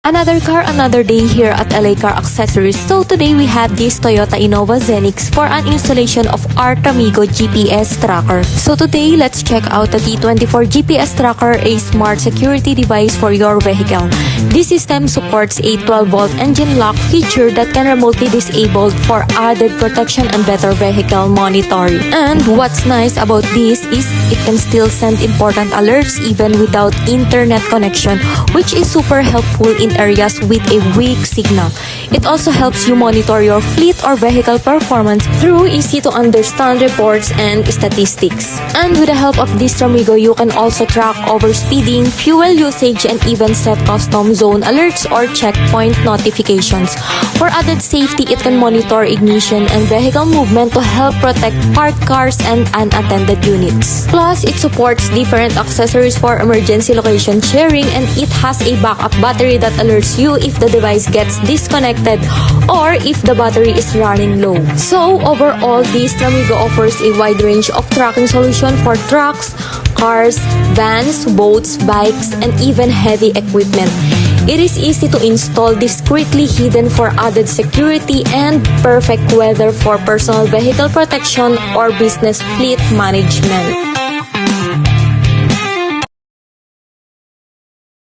Another car, another day here at LA Car Accessories. So today we have this Toyota Innova Zenix for an installation of our Tramigo GPS Tracker. So today, let's check out the T24 GPS Tracker, a smart security device for your vehicle. This system supports a 12-volt engine lock feature that can remotely disabled for added protection and better vehicle monitoring. And what's nice about this is it can still send important alerts even without internet connection, which is super helpful in areas with a weak signal. It also helps you monitor your fleet or vehicle performance through easy-to-understand reports and statistics. And with the help of this Tramigo, you can also track overspeeding, fuel usage, and even set custom zone alerts or checkpoint notifications. For added safety, it can monitor ignition and vehicle movement to help protect parked cars and unattended units. Plus, it supports different accessories for emergency location sharing, and it has a backup battery that alerts you if the device gets disconnected or if the battery is running low. So overall, this Tramigo offers a wide range of tracking solution for trucks, cars, vans, boats, bikes, and even heavy equipment. It is easy to install, discreetly hidden for added security, and perfect whether for personal vehicle protection or business fleet management.